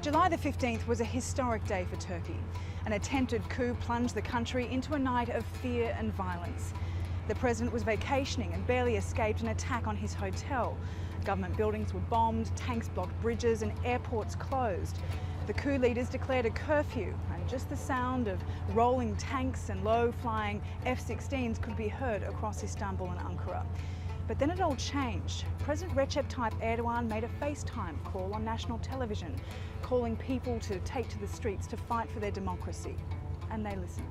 July the 15th was a historic day for Turkey. An attempted coup plunged the country into a night of fear and violence. The president was vacationing and barely escaped an attack on his hotel. Government buildings were bombed, tanks blocked bridges and airports closed. The coup leaders declared a curfew, and just the sound of rolling tanks and low-flying F-16s could be heard across Istanbul and Ankara. But then it all changed. President Recep Tayyip Erdogan made a FaceTime call on national television, calling people to take to the streets to fight for their democracy. And they listened.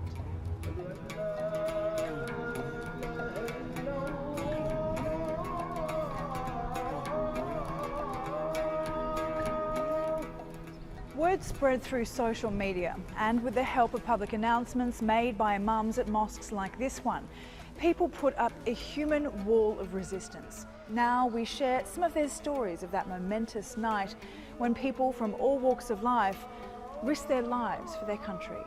Word spread through social media, and with the help of public announcements made by imams at mosques like this one, people put up a human wall of resistance. Now we share some of their stories of that momentous night when people from all walks of life risked their lives for their country.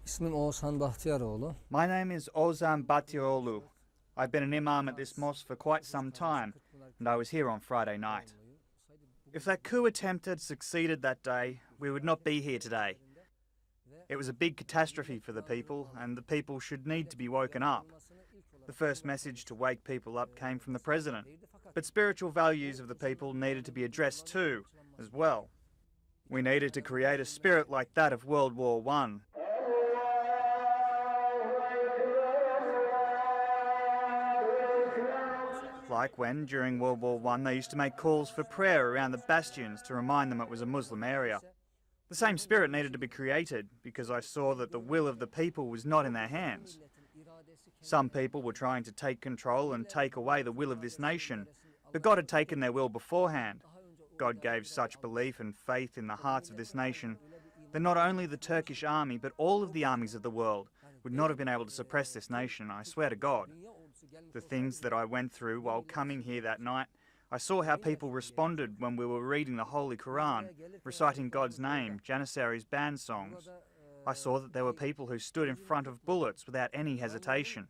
İsmim Oğuzhan Bahtiyaroğlu. My name is Ozan Batioğlu. I've been an imam at this mosque for quite some time, and I was here on Friday night. If that coup attempt had succeeded that day, we would not be here today. It was a big catastrophe for the people, and the people should need to be woken up. The first message to wake people up came from the president, but spiritual values of the people needed to be addressed too, as well. We needed to create a spirit like that of World War I. Like when, during World War I, they used to make calls for prayer around the bastions to remind them it was a Muslim area. The same spirit needed to be created because I saw that the will of the people was not in their hands. Some people were trying to take control and take away the will of this nation, but God had taken their will beforehand. God gave such belief and faith in the hearts of this nation that not only the Turkish army, but all of the armies of the world would not have been able to suppress this nation, I swear to God. The things that I went through while coming here that night, I saw how people responded when we were reading the Holy Quran, reciting God's name, Janissary's band songs. I saw that there were people who stood in front of bullets without any hesitation.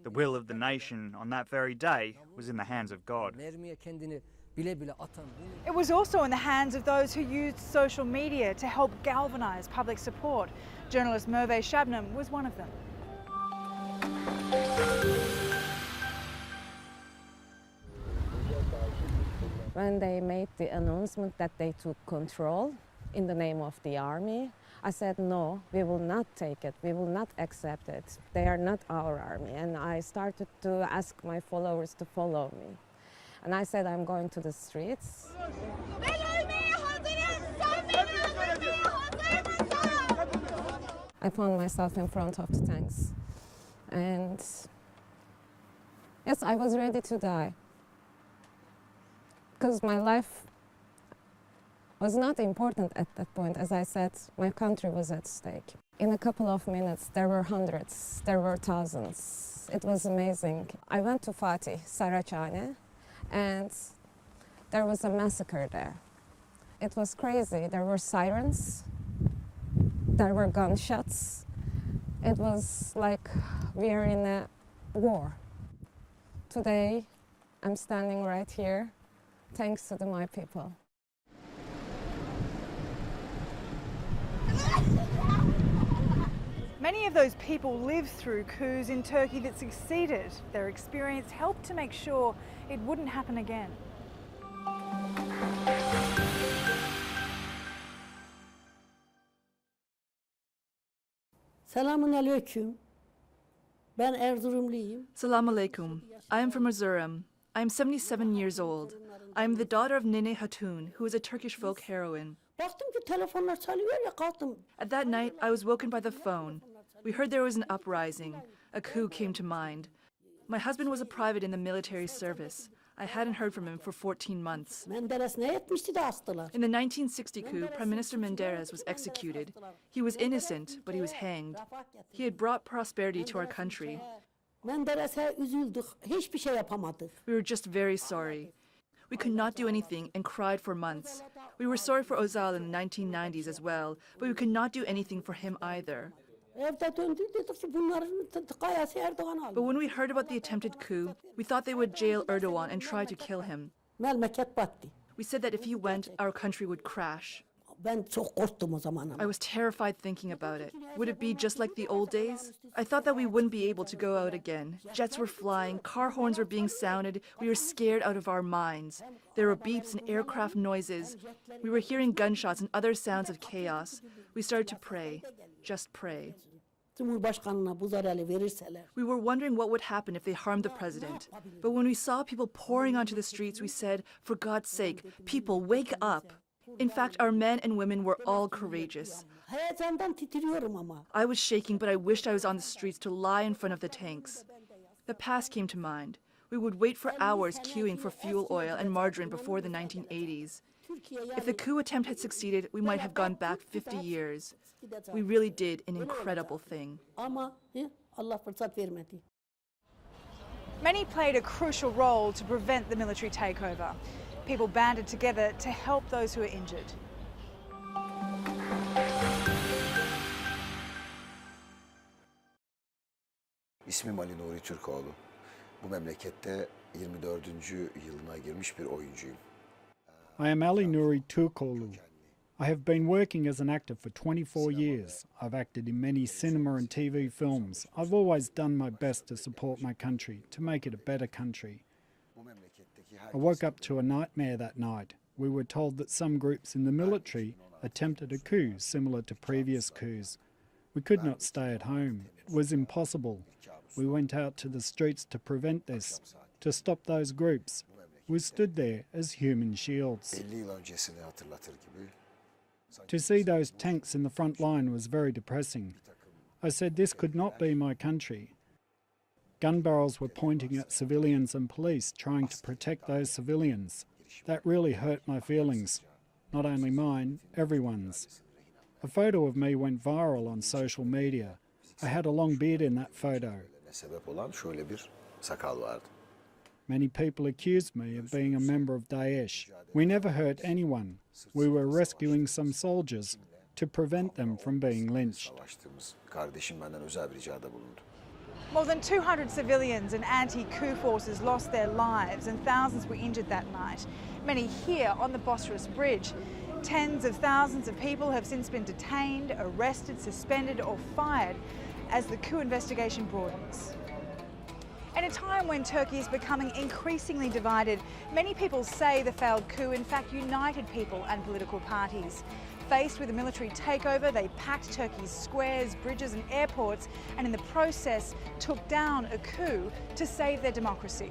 The will of the nation on that very day was in the hands of God. It was also in the hands of those who used social media to help galvanise public support. Journalist Merve Shabnam was one of them. When they made the announcement that they took control in the name of the army, I said, no, we will not take it, we will not accept it. They are not our army. And I started to ask my followers to follow me. And I said, I'm going to the streets. I found myself in front of the tanks. And yes, I was ready to die. Because my life was not important at that point. As I said, my country was at stake. In a couple of minutes, there were hundreds, there were thousands. It was amazing. I went to Fatih, Saraçhane, and there was a massacre there. It was crazy. There were sirens, there were gunshots. It was like we are in a war. Today, I'm standing right here, thanks to my people. Many of those people lived through coups in Turkey that succeeded. Their experience helped to make sure it wouldn't happen again. Selamun aleyküm. Ben Erzurumluyum. Salam alaikum. I am from Erzurum. I am 77 years old. I am the daughter of Nene Hatun, who is a Turkish folk heroine. Baktım ki telefonlar çalıyor ya kalktım. At that night, I was woken by the phone. We heard there was an uprising. A coup came to mind. My husband was a private in the military service. I hadn't heard from him for 14 months. Menderes ne etmişti de astılar. In the 1960 coup, Prime Minister Menderes was executed. He was innocent, but he was hanged. He had brought prosperity to our country. Menderes'e üzüldük. Hiçbir şey yapamadık. We were just very sorry. We could not do anything and cried for months. We were sorry for Özal in the 1990s as well, but we could not do anything for him either. Evde döndü dedik ki bunların kayası Erdoğan aldı. But when we heard about the attempted coup, we thought they would jail Erdogan and try to kill him. Memleket battı. We said that if he went, our country would crash. Ben çok korktum o zaman ama. I was terrified thinking about it. Would it be just like the old days? I thought that we wouldn't be able to go out again. Jets were flying, car horns were being sounded. We were scared out of our minds. There were beeps and aircraft noises. We were hearing gunshots and other sounds of chaos. We started to pray. Just pray. Cumhurbaşkanına bu zararı verirseler. We were wondering what would happen if they harmed the president. But when we saw people pouring onto the streets, we said, for God's sake, people, wake up. In fact, our men and women were all courageous. Heyecandan titriyorum ama. I was shaking, but I wished I was on the streets to lie in front of the tanks. The past came to mind. We would wait for hours queuing for fuel oil and margarine before the 1980s. If the coup attempt had succeeded, we might have gone back 50 years. We really did an incredible thing. Ama Allah fırsat vermedi. Many played a crucial role to prevent the military takeover. People banded together to help those who were injured. İsmim Ali Nuri Türkoğlu. Bu memlekette 24. yılına girmiş bir oyuncuyum. I am Ali Nuri Turkoglu. I have been working as an actor for 24 years. I've acted in many cinema and TV films. I've always done my best to support my country, to make it a better country. I woke up to a nightmare that night. We were told that some groups in the military attempted a coup similar to previous coups. We could not stay at home. It was impossible. We went out to the streets to prevent this, to stop those groups. We stood there as human shields. 50 yıl öncesini hatırlatır gibi. To see those tanks in the front line was very depressing. I said this could not be my country. Gun barrels were pointing at civilians and police, trying to protect those civilians. That really hurt my feelings. Not only mine, everyone's. A photo of me went viral on social media. I had a long beard in that photo. Sebep olan şöyle bir sakal vardı. Many people accused me of being a member of Daesh. We never hurt anyone. We were rescuing some soldiers to prevent them from being lynched. Savaştığımız kardeşim benden özel bir ricada bulundu. More than 200 civilians and anti-coup forces lost their lives and thousands were injured that night. Many here on the Bosphorus Bridge. Tens of thousands of people have since been detained, arrested, suspended or fired as the coup investigation broadens. At a time when Turkey is becoming increasingly divided, many people say the failed coup in fact united people and political parties. Faced with a military takeover, they packed Turkey's squares, bridges and airports and in the process took down a coup to save their democracy.